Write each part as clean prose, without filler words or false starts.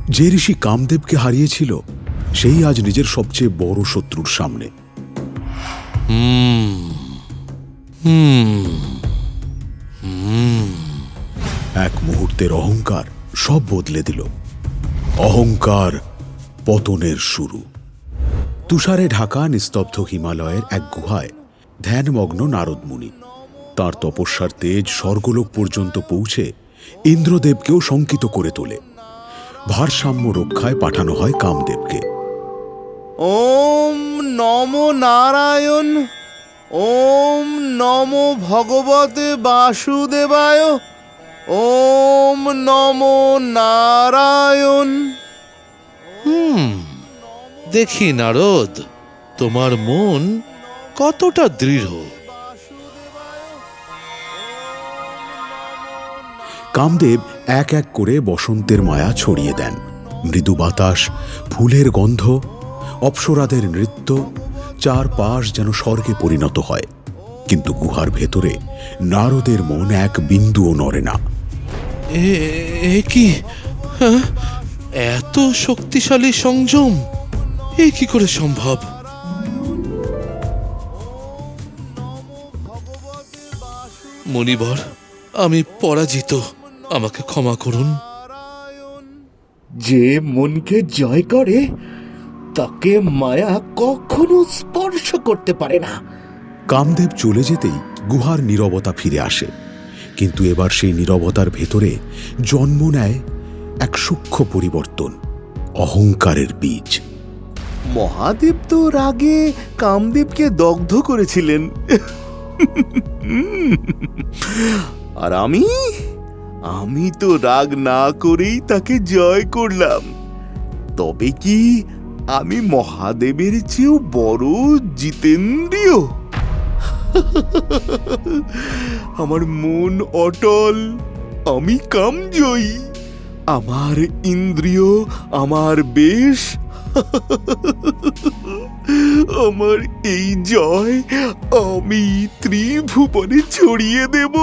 যে ঋষি কামদেবকে হারিয়েছিল সেই আজ নিজের সবচেয়ে বড় শত্রুর সামনে। এক মুহূর্তের অহংকার সব বদলে দিল। অহংকার পতনের শুরু। তুষারে ঢাকা নিস্তব্ধ হিমালয়ের এক গুহায় ধ্যানমগ্ন নারদ মুনি। তাঁর তপস্যার তেজ স্বর্গলোক পর্যন্ত পৌঁছে ইন্দ্রদেবকেও শঙ্কিত করে তোলে। ভারসাম্য রক্ষায় পাঠানো হয় কামদেবকে। ওম নমো নারায়ণ, ওম নমো ভগবতে বাসুদেবায়, ওম নমো নারায়ণ। দেখি নারদ, তোমার মন কতটা দৃঢ়। কামদেব এক এক করে বসন্তের মায়া ছড়িয়ে দেন। মৃদু বাতাস, ফুলের গন্ধ, অপ্সরাদের নৃত্য, চারপাশ যেন স্বর্গে পরিণত হয়। কিন্তু গুহার ভেতরে নারদের মন এক বিন্দুও নড়ে না। এ কি? হ্যাঁ? এত শক্তিশালী সংযম এ কি করে সম্ভব? মুনিবর, আমি পরাজিত, আমাকে ক্ষমা করুন। যে মনকে জয় করে তাকে মায়া কখনো স্পর্শ করতে পারে না। কামদেব চলে যেতেই গুহার নীরবতা ফিরে আসে। কিন্তু এবার সেই নীরবতার ভেতরে জন্ম নেয় এক সূক্ষ্ম পরিবর্তন, অহংকারের বীজ। মহাদেব তো রাগে কামদেবকে দগ্ধ করেছিলেন, আর আমি তো রাগ না করেই তাকে জয় করলাম। তবে কি আমি মহাদেবের চেয়েও বড় জিতেন্দ্রীয়? আমার মন অটল, আমি কামজয়ী। আমার ইন্দ্রিয়, আমার বেশ, আমার এই জয় আমি ত্রিভুবনে ছড়িয়ে দেব।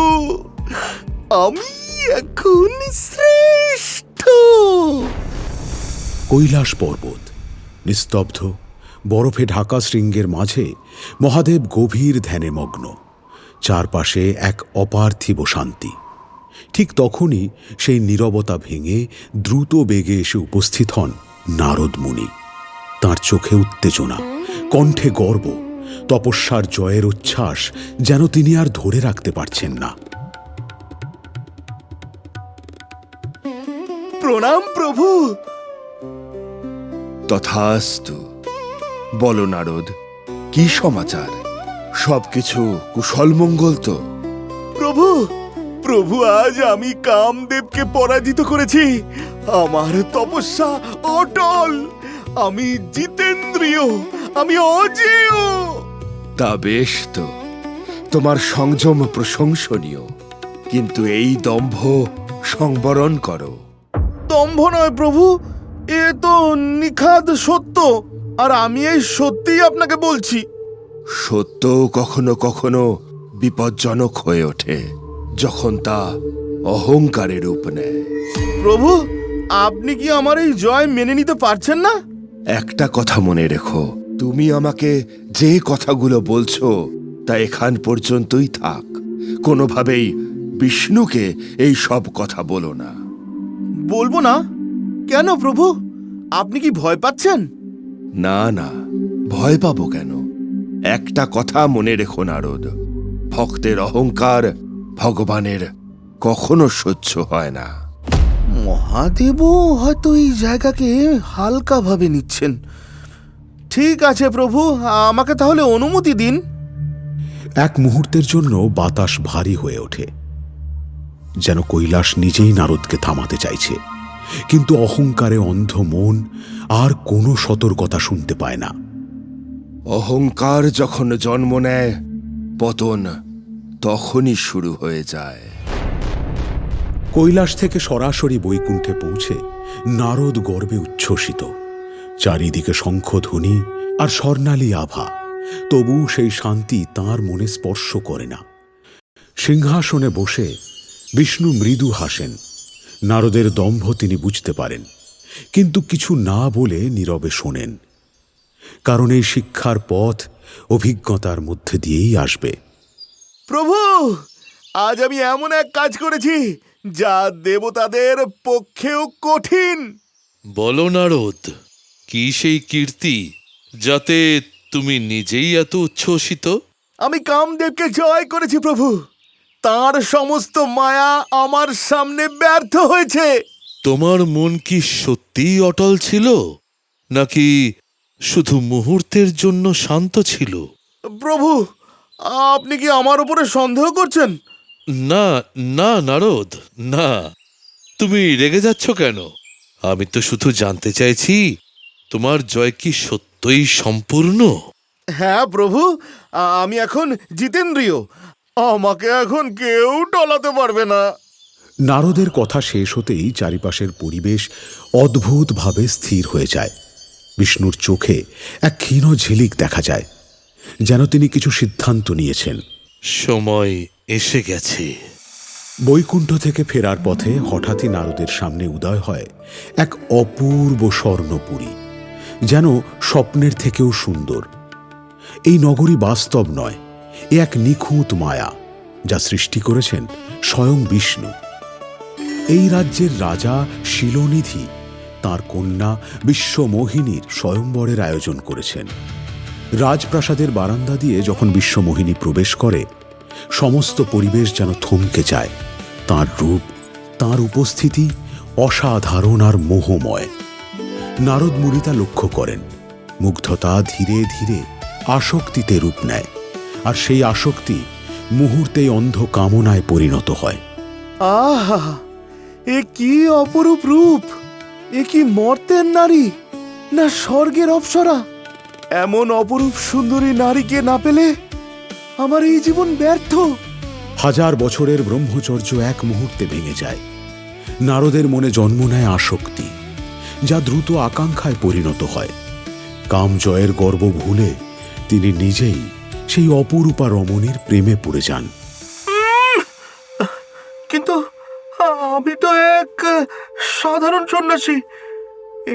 আমি এখন শ্রেষ্ঠ। কৈলাস পর্বত নিস্তব্ধ, বরফে ঢাকা শৃঙ্গের মাঝে মহাদেব গভীর ধ্যানে মগ্ন। চারপাশে এক অপার্থিব শান্তি। ঠিক তখনই সেই নীরবতা ভেঙে দ্রুত বেগে এসে উপস্থিত হন নারদ মুনি। তাঁর চোখে উত্তেজনা, কণ্ঠে গর্ব, তপস্যার জয়ের উচ্ছ্বাস যেন তিনি আর ধরে রাখতে পারছেন না। প্রণাম প্রভু। তথাস্তু। বলো নারদ, কি সমাচার? সবকিছু কুশল মঙ্গল তো? প্রভু, প্রভু আজ আমি কামদেবকে পরাজিত করেছি। আমার তপস্যা অটল, আমি জিতেন্দ্রীয়, আমি অজেয়। তা বেশ তো, তোমার সংযম প্রশংসনীয়, কিন্তু এই দম্ভ সংবরণ করো। দম্ভ নয় প্রভু, এ তো নিখাদ সত্য, আর আমি এই সত্যিই আপনাকে বলছি। সত্য কখনো কখনো বিপজ্জনক হয়ে ওঠে যখন তা অহংকারের রূপ নেয়। প্রভু, আপনি কি আমার এই জয় মেনে নিতে পারছেন না? একটা কথা মনে রেখো, তুমি আমাকে যে কথাগুলো বলছো তা এখান পর্যন্তই থাক। কোনোভাবেই বিষ্ণুকে এই সব কথা বলো না। বলবো না? কেন প্রভু, আপনি কি ভয় পাচ্ছেন? না না, ভয় পাবো কেন? একটা কথা মনে রেখো নারদ, ভক্তের অহংকার ভগবানের কখনো সহ্য হয় না। মহাদেবও হয়তো এই জায়গাকে হালকাভাবে নিচ্ছেন। ঠিক আছে প্রভু, আমাকে তাহলে অনুমতি দিন। এক মুহূর্তের জন্য বাতাস ভারী হয়ে ওঠে, যেন কৈলাস নিজেই নারদকে থামাতে চাইছে। কিন্তু অহংকারে অন্ধ মন আর কোনো সতর্কতা শুনতে পায় না। অহংকার যখন জন্ম নেয়, পতন তখনই শুরু হয়ে যায়। কৈলাস থেকে সরাসরি বৈকুণ্ঠে পৌঁছে নারদ গর্বে উচ্ছ্বসিত। চারিদিকে শঙ্খধ্বনি আর স্বর্ণালী আভা, তবু সেই শান্তি তাঁর মনে স্পর্শ করে না। সিংহাসনে বসে বিষ্ণু মৃদু হাসেন। নারদের দম্ভ তিনি বুঝতে পারেন, কিন্তু কিছু না বলে নীরবে শোনেন, কারণ এই শিক্ষার পথ অভিজ্ঞতার মধ্যে দিয়েই আসবে। প্রভু, আজ আমি এমন এক কাজ করেছি যা দেবতাদের পক্ষেও কঠিন। বলো নারদ, কি সেই কীর্তি যাতে তুমি নিজেই এত উচ্ছ্বসিত? আমি কামদেবকে জয় করেছি প্রভু। তার সমস্ত মায়া আমার সামনে ব্যর্থ হয়েছে। তোমার মন কি সত্যিই অটল ছিল, নাকি শুধু মুহূর্তের জন্য শান্ত ছিল? প্রভু, আপনি কি আমার উপরে সন্দেহ করছেন? না না নারদ, না। তুমি রেগে যাচ্ছ কেন? আমি তো শুধু জানতে চাইছি, তোমার জয় কি সত্যই সম্পূর্ণ? হ্যাঁ প্রভু, আমি এখন জিতেন্দ্রীয়। আমাকে এখন কেউ টলাতে পারবে না। নারদের কথা শেষ হতেই চারিপাশের পরিবেশ অদ্ভুতভাবে স্থির হয়ে যায়। বিষ্ণুর চোখে এক ক্ষীণ ঝিলিক দেখা যায়, যেন তিনি কিছু সিদ্ধান্ত নিয়েছেন। সময় এসে গেছে। বৈকুণ্ঠ থেকে ফেরার পথে হঠাৎই নারদের সামনে উদয় হয় এক অপূর্ব স্বর্ণপুরী, যেন স্বপ্নের থেকেও সুন্দর। এই নগরী বাস্তব নয়, এ এক নিখুঁত মায়া, যা সৃষ্টি করেছেন স্বয়ং বিষ্ণু। এই রাজ্যের রাজা শিলনিধি তার কন্যা বিশ্বমোহিনীর স্বয়ংবরের আয়োজন করেছেন। রাজপ্রাসাদের বারান্দা দিয়ে যখন বিশ্বমোহিনী প্রবেশ করে, সমস্ত পরিবেশ যেন থমকে যায়। তার রূপ, তার উপস্থিতি অসাধারণ আর মোহময়। নারদ মুনি তা লক্ষ্য করেন। মুগ্ধতা ধীরে ধীরে আসক্তিতে রূপ নেয়, আর সেই আসক্তি মুহূর্তেই অন্ধ কামনায় পরিণত হয়। আহা, এ কি অপরূপ রূপ! এ কি মর্তের নারী, না স্বর্গের অপ্সরা? এমন অপরূপ সুন্দরী নারীকে না পেলে আমার এই জীবন ব্যর্থ। হাজার বছরের ব্রহ্মচর্য এক মুহূর্তে ভেঙে যায়। নারদের মনে জন্ম নেয় আসক্তি, যা দ্রুত আকাঙ্ক্ষায় পরিণত হয়। কাম জয়ের গর্ব ভুলে তিনি নিজেই সেই অপরূপা রমণীর প্রেমে পড়ে যান। কিন্তু আমি তো এক সাধারণ সন্ন্যাসী।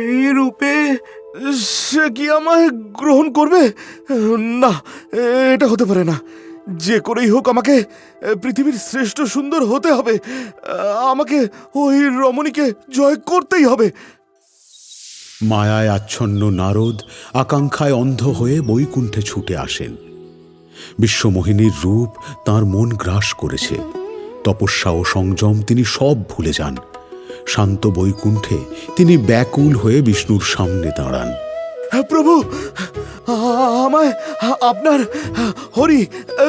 এই রূপে সে কি আমায় গ্রহণ করবে? না, এটা হতে পারে না। যে করেই হোক আমাকে পৃথিবীর শ্রেষ্ঠ সুন্দর হতে হবে। আমাকে ওই রমণীকে জয় করতেই হবে। মায়ায় আচ্ছন্ন নারদ আকাঙ্ক্ষায় অন্ধ হয়ে বৈকুণ্ঠে ছুটে আসেন। বিশ্বমোহিনীর রূপ তার মন গ্রাস করেছে। তপস্যা ও সংযম তিনি সব ভুলে যান। শান্ত বৈকুণ্ঠে তিনি ব্যাকুল হয়ে বিষ্ণুর সামনে দাঁড়ান। প্রভু, আমায় আপনার হরি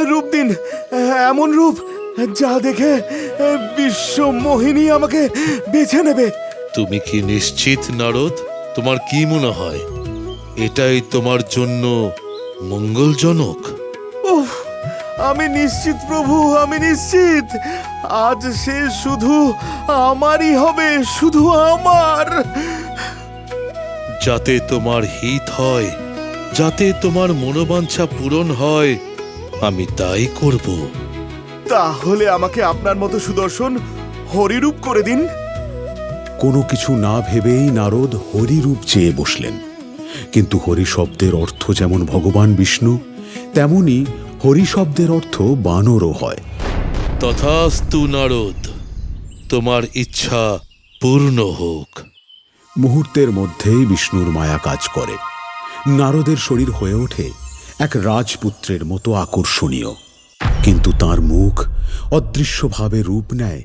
রূপ দিন। এমন রূপ যা দেখে বিশ্বমোহিনী আমাকে বেছে নেবে। তুমি কি নিশ্চিত নারদ? তোমার কি মনে হয় এটাই তোমার জন্য মঙ্গলজনক? উফ, আমি নিশ্চিত প্রভু, আমি নিশ্চিত। আজ সে শুধু আমারই হবে, শুধু আমার। যাতে তোমার হিত হয়, যাতে তোমার মনোবাঞ্ছা পূরণ হয়, আমি তাই করব। তাহলে আমাকে আপনার মতো সুদর্শন হরিরূপ করে দিন। কোনো কিছু না ভেবেই নারদ হরিরূপ চেয়ে বসলেন। কিন্তু হরি শব্দের অর্থ যেমন ভগবান বিষ্ণু, তেমনি হরি শব্দের অর্থ বানরও হয়। তথাস্তু নারদ, তোমার ইচ্ছা পূর্ণ হোক। মুহূর্তের মধ্যেই বিষ্ণুর মায়া কাজ করে। নারদের শরীর হয়ে ওঠে এক রাজপুত্রের মতো আকর্ষণীয়, কিন্তু তার মুখ অদৃশ্যভাবে রূপ নেয়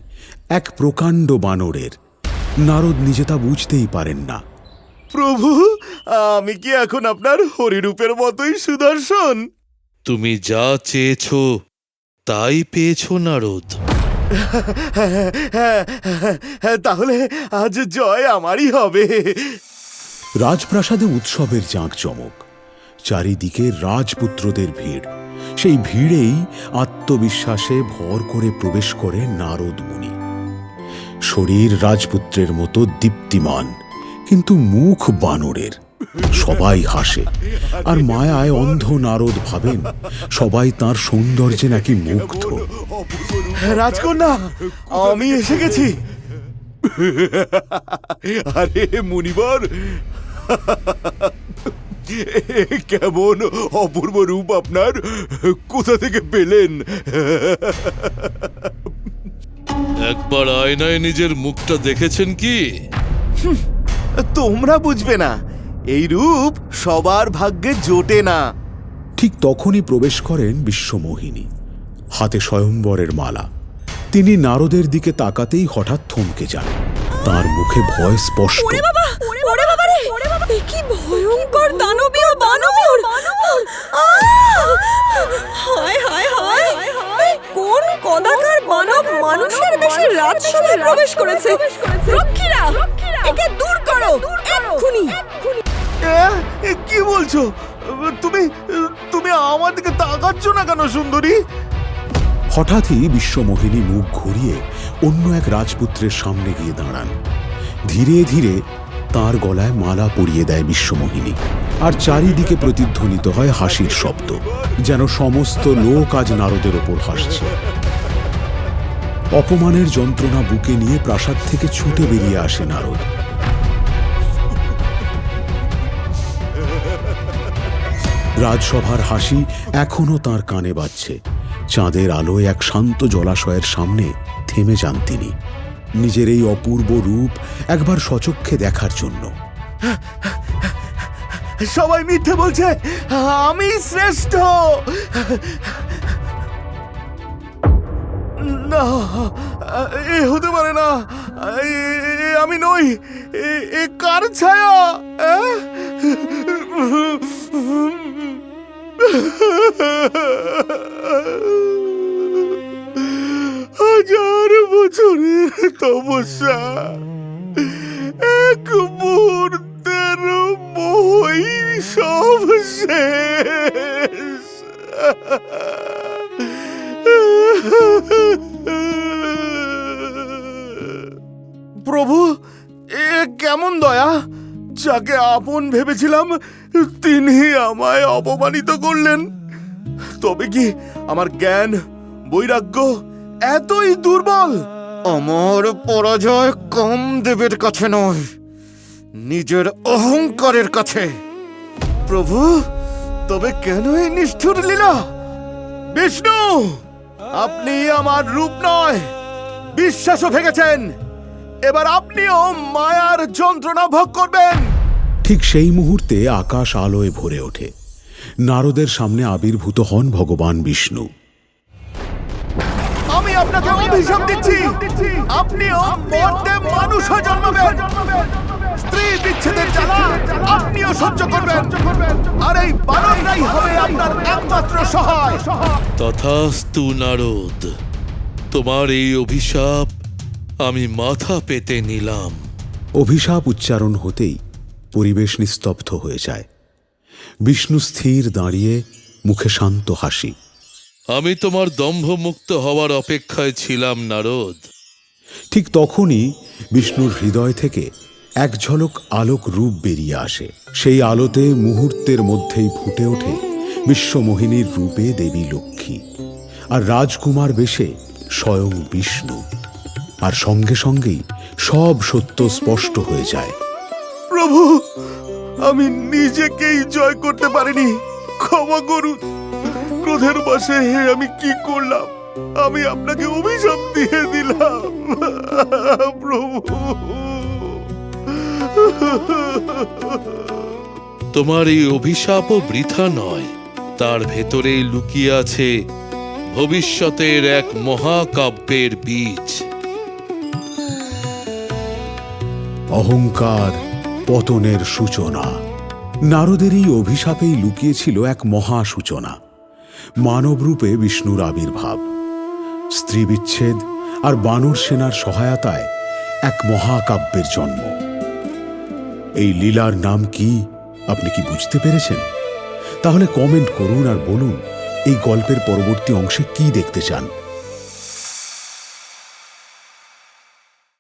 এক প্রকাণ্ড বানরের। নারদ নিজে তা বুঝতেই পারেন না। প্রভু, আমি কি এখন আপনার হরিরূপের মতোই সুদর্শন? তুমি যা চেয়েছ তাই পেয়েছ নারদ। তাহলে আজ জয় আমারই হবে। রাজপ্রাসাদে উৎসবের জাঁকজমক, চারিদিকে রাজপুত্রদের ভিড়। সেই ভিড়েই আত্মবিশ্বাসে ভর করে প্রবেশ করে নারদ মুনি। শরীর রাজপুত্রের মতো দীপ্তিমান, কিন্তু মুখ বানরের। সবাই হাসে, আর মায়ায় অন্ধ নারদ ভাবেন সবাই তার সৌন্দর্যে নাকি মুগ্ধ। রাজকন্যা, আমি এসে গেছি। আরে মুনিবর, কেমন অপূর্ব রূপ আপনার! কোথা থেকে পেলেন? একবার আয়নায় নিজের মুখটা দেখেছেন কি? তোমরা বুঝবে না, এই রূপ সবার ভাগ্যে জোটে না। ঠিক তখনই প্রবেশ করেন বিশ্বমোহিনী, হাতে স্বয়ম্বরের মালা। তিনি নারদের দিকে তাকাতেই হঠাৎ থমকে যান। তার মুখে ভয় স্পষ্ট। ওরে বাবা রে, এ কি ভয়ঙ্কর দানবীয় বানর! হায় হায় হায়, এই কোন কদাকার বানর মানুষের বেশে রাজসভায় প্রবেশ করেছে? রক্ষীরা, একে দূর করো এক্ষুনি! কি বলছো? তুমি তুমি আমার দিকে তাকাচ্ছ না কেন সুন্দরী? হঠাৎই বিশ্বমোহিনী মুখ ঘুরিয়ে অন্য এক রাজপুত্রের সামনে গিয়ে দাঁড়ান। ধীরে ধীরে তার গলায় মালা পরিয়ে দেয় বিশ্বমোহিনী, আর চারিদিকে প্রতিধ্বনিত হয় হাসির শব্দ, যেন সমস্ত লোক আজ নারদের ওপর হাসছে। অপমানের যন্ত্রণা বুকে নিয়ে প্রাসাদ থেকে ছুটে বেরিয়ে আসে নারদ। রাজসভার হাসি এখনো তার কানে বাজছে। চাঁদের আলোয় এক শান্ত জলাশয়ের সামনে থেমে যান তিনি, নিজের এই অপূর্ব রূপ একবার সচক্ষে দেখার জন্য। সবাই মিথ্যে বলছে, আমি শ্রেষ্ঠ। না, এ হতে পারে না। আমি নই। এ কার ছায়া? হাজার বছরের তপস্যা এক মুহূর্তের মোহই সব শেষ। প্রভু, এ কেমন দয়া! যাকে আপন ভেবেছিলাম তিনি আমায় অপমানিত করলেন। তবে কি আমার জ্ঞান বৈরাগ্য এতই দুর্বল? আমার পরাজয় কম দেবের কাছে নয়, নিজের অহংকারের কাছে। প্রভু, তবে কেন এই নিষ্ঠুর লীলা? বিষ্ণু, আপনি আমার রূপ নয় বিশ্বাসও ভেঙেছেন। এবার আপনিও মায়ার যন্ত্রণা ভোগ করবেন। ঠিক সেই মুহূর্তে আকাশ আলোয় ভরে ওঠে। নারদের সামনে আবির্ভূত হন ভগবান বিষ্ণু। আমি আপনাকে অভিশাপ দিচ্ছি, আপনিও মর্তে মানুষ হয়ে জন্মাবেন। স্ত্রী বিচ্ছেদের জ্বালা আপনিও সহ্য করবেন, আর এই বানররাই হবে আপনার একমাত্র সহায়। তথাস্তু নারদ, তোমার এই অভিশাপ আমি মাথা পেতে নিলাম। অভিশাপ উচ্চারণ হতেই পরিবেশ নিস্তব্ধ হয়ে যায়। বিষ্ণু স্থির দাঁড়িয়ে, মুখে শান্ত হাসি। আমি তোমার দম্ভমুক্ত হওয়ার অপেক্ষায় ছিলাম নারদ। ঠিক তখনই বিষ্ণুর হৃদয় থেকে এক ঝলক আলোক রূপ বেরিয়ে আসে। সেই আলোতে মুহূর্তের মধ্যেই ফুটে ওঠে বিশ্বমোহিনীর রূপে দেবী লক্ষ্মী, আর রাজকুমার বেশে স্বয়ং বিষ্ণু। আর সঙ্গে সঙ্গেই সব সত্য স্পষ্ট হয়ে যায়। প্রভু, আমি নিজেকেই জয় করতে পারিনি, ক্ষমা করুন। ক্রোধের বশে আমি কি করলাম? আমি আপনাকে অভিশাপ দিয়ে দিলাম প্রভু। তোমার এই অভিশাপও বৃথা নয়, তার ভেতরেই লুকিয়ে আছে ভবিষ্যতের এক মহাকাব্যের বীজ। অহংকার পতনের সূচনা। নারদের এই অভিশাপেই লুকিয়েছিল এক মহা সূচনা। মানবরূপে বিষ্ণুর আবির্ভাব, স্ত্রী বিচ্ছেদ আর বানর সেনার সহায়তায় এক মহাকাব্যের জন্ম। এই লীলার নাম কি আপনি কি বুঝতে পেরেছেন? তাহলে কমেন্ট করুন আর বলুন এই গল্পের পরবর্তী অংশে কি দেখতে চান।